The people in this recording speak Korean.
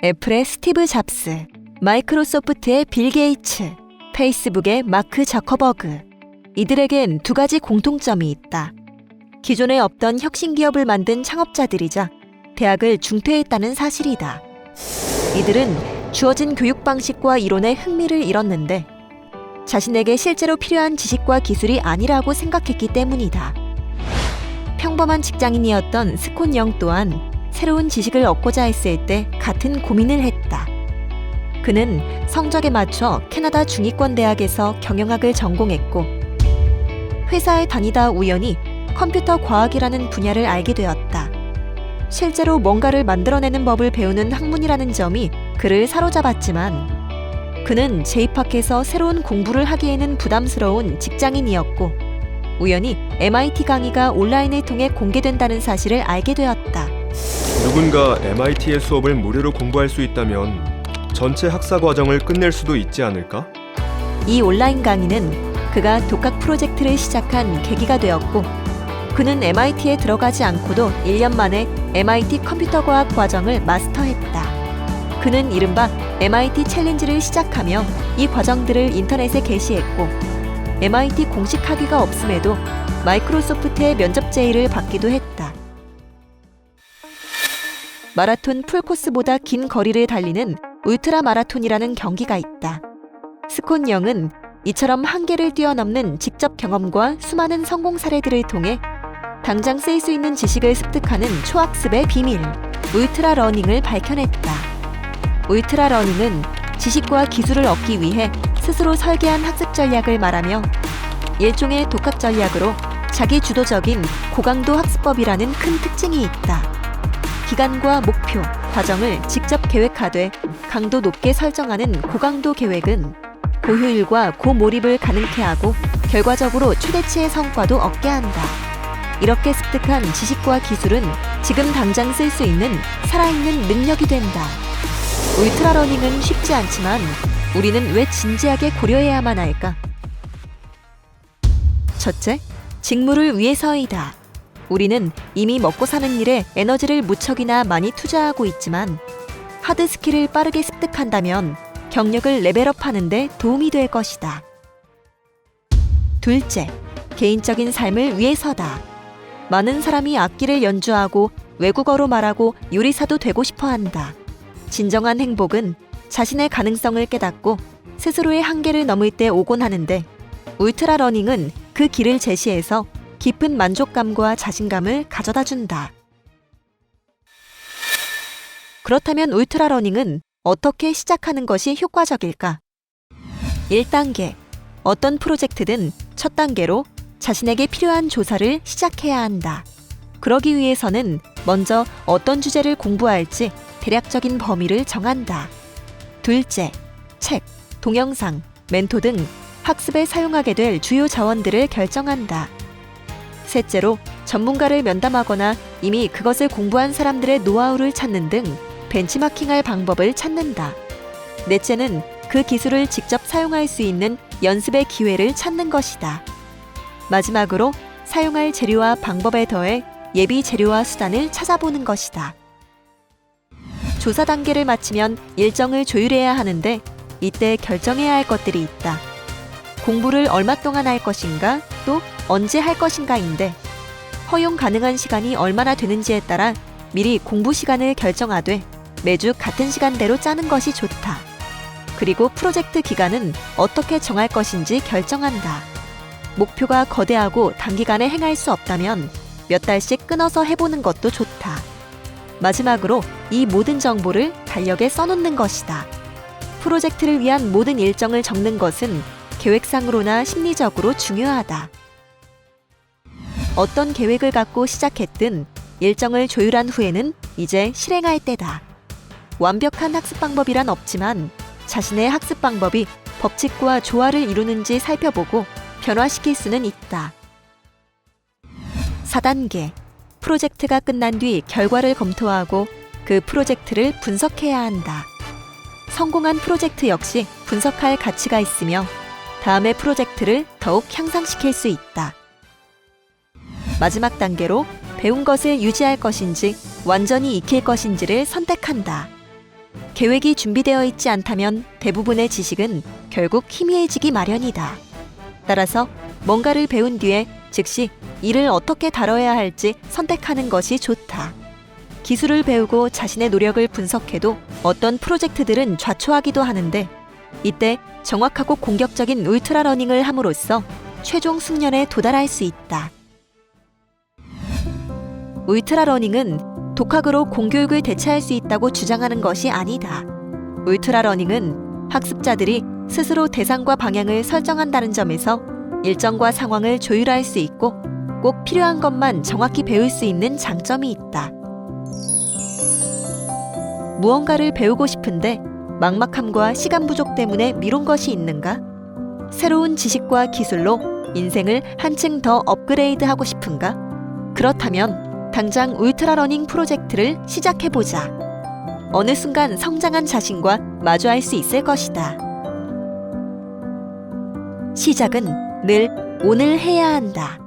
애플의 스티브 잡스, 마이크로소프트의 빌 게이츠, 페이스북의 마크 저커버그. 이들에겐 두 가지 공통점이 있다. 기존에 없던 혁신 기업을 만든 창업자들이자 대학을 중퇴했다는 사실이다. 이들은 주어진 교육 방식과 이론에 흥미를 잃었는데 자신에게 실제로 필요한 지식과 기술이 아니라고 생각했기 때문이다. 평범한 직장인이었던 스콘 영 또한 새로운 지식을 얻고자 했을 때 같은 고민을 했다. 그는 성적에 맞춰 캐나다 중위권 대학에서 경영학을 전공했고 회사에 다니다 우연히 컴퓨터 과학이라는 분야를 알게 되었다. 실제로 뭔가를 만들어내는 법을 배우는 학문이라는 점이 그를 사로잡았지만 그는 재입학해서 새로운 공부를 하기에는 부담스러운 직장인이었고 우연히 MIT 강의가 온라인을 통해 공개된다는 사실을 알게 되었다. 누군가 MIT의 수업을 무료로 공부할 수 있다면 전체 학사 과정을 끝낼 수도 있지 않을까? 이 온라인 강의는 그가 독학 프로젝트를 시작한 계기가 되었고 그는 MIT에 들어가지 않고도 1년 만에 MIT 컴퓨터과학 과정을 마스터했다. 그는 이른바 MIT 챌린지를 시작하며 이 과정들을 인터넷에 게시했고 MIT 공식 학위가 없음에도 마이크로소프트의 면접 제의를 받기도 했다. 마라톤 풀코스보다 긴 거리를 달리는 울트라 마라톤이라는 경기가 있다. 스콘 영은 이처럼 한계를 뛰어넘는 직접 경험과 수많은 성공 사례들을 통해 당장 쓰일 수 있는 지식을 습득하는 초학습의 비밀, 울트라 러닝을 밝혀냈다. 울트라 러닝은 지식과 기술을 얻기 위해 스스로 설계한 학습 전략을 말하며 일종의 독학 전략으로 자기 주도적인 고강도 학습법이라는 큰 특징이 있다. 기간과 목표, 과정을 직접 계획하되 강도 높게 설정하는 고강도 계획은 고효율과 고몰입을 가능케 하고 결과적으로 최대치의 성과도 얻게 한다. 이렇게 습득한 지식과 기술은 지금 당장 쓸 수 있는 살아있는 능력이 된다. 울트라 러닝은 쉽지 않지만 우리는 왜 진지하게 고려해야만 할까? 첫째, 직무를 위해서이다. 우리는 이미 먹고 사는 일에 에너지를 무척이나 많이 투자하고 있지만 하드 스킬을 빠르게 습득한다면 경력을 레벨업하는 데 도움이 될 것이다. 둘째, 개인적인 삶을 위해서다. 많은 사람이 악기를 연주하고 외국어로 말하고 요리사도 되고 싶어 한다. 진정한 행복은 자신의 가능성을 깨닫고 스스로의 한계를 넘을 때 오곤 하는데 울트라 러닝은 그 길을 제시해서 깊은 만족감과 자신감을 가져다 준다. 그렇다면 울트라 러닝은 어떻게 시작하는 것이 효과적일까? 1단계. 어떤 프로젝트든 첫 단계로 자신에게 필요한 조사를 시작해야 한다. 그러기 위해서는 먼저 어떤 주제를 공부할지 대략적인 범위를 정한다. 둘째, 책, 동영상, 멘토 등 학습에 사용하게 될 주요 자원들을 결정한다. 셋째로 전문가를 면담하거나 이미 그것을 공부한 사람들의 노하우를 찾는 등 벤치마킹할 방법을 찾는다. 넷째는 그 기술을 직접 사용할 수 있는 연습의 기회를 찾는 것이다. 마지막으로 사용할 재료와 방법에 더해 예비 재료와 수단을 찾아보는 것이다. 조사 단계를 마치면 일정을 조율해야 하는데 이때 결정해야 할 것들이 있다. 공부를 얼마 동안 할 것인가, 또 언제 할 것인가인데 허용 가능한 시간이 얼마나 되는지에 따라 미리 공부 시간을 결정하되 매주 같은 시간대로 짜는 것이 좋다. 그리고 프로젝트 기간은 어떻게 정할 것인지 결정한다. 목표가 거대하고 단기간에 행할 수 없다면 몇 달씩 끊어서 해보는 것도 좋다. 마지막으로 이 모든 정보를 달력에 써놓는 것이다. 프로젝트를 위한 모든 일정을 적는 것은 계획상으로나 심리적으로 중요하다. 어떤 계획을 갖고 시작했든 일정을 조율한 후에는 이제 실행할 때다. 완벽한 학습 방법이란 없지만 자신의 학습 방법이 법칙과 조화를 이루는지 살펴보고 변화시킬 수는 있다. 4단계. 프로젝트가 끝난 뒤 결과를 검토하고 그 프로젝트를 분석해야 한다. 성공한 프로젝트 역시 분석할 가치가 있으며 다음의 프로젝트를 더욱 향상시킬 수 있다. 마지막 단계로 배운 것을 유지할 것인지 완전히 익힐 것인지를 선택한다. 계획이 준비되어 있지 않다면 대부분의 지식은 결국 희미해지기 마련이다. 따라서 뭔가를 배운 뒤에 즉시 이를 어떻게 다뤄야 할지 선택하는 것이 좋다. 기술을 배우고 자신의 노력을 분석해도 어떤 프로젝트들은 좌초하기도 하는데, 이때 정확하고 공격적인 울트라 러닝을 함으로써 최종 숙련에 도달할 수 있다. 울트라 러닝은 독학으로 공교육을 대체할 수 있다고 주장하는 것이 아니다. 울트라 러닝은 학습자들이 스스로 대상과 방향을 설정한다는 점에서 일정과 상황을 조율할 수 있고 꼭 필요한 것만 정확히 배울 수 있는 장점이 있다. 무언가를 배우고 싶은데 막막함과 시간 부족 때문에 미룬 것이 있는가? 새로운 지식과 기술로 인생을 한층 더 업그레이드하고 싶은가? 그렇다면 당장 울트라 러닝 프로젝트를 시작해보자. 어느 순간 성장한 자신과 마주할 수 있을 것이다. 시작은 늘 오늘 해야 한다.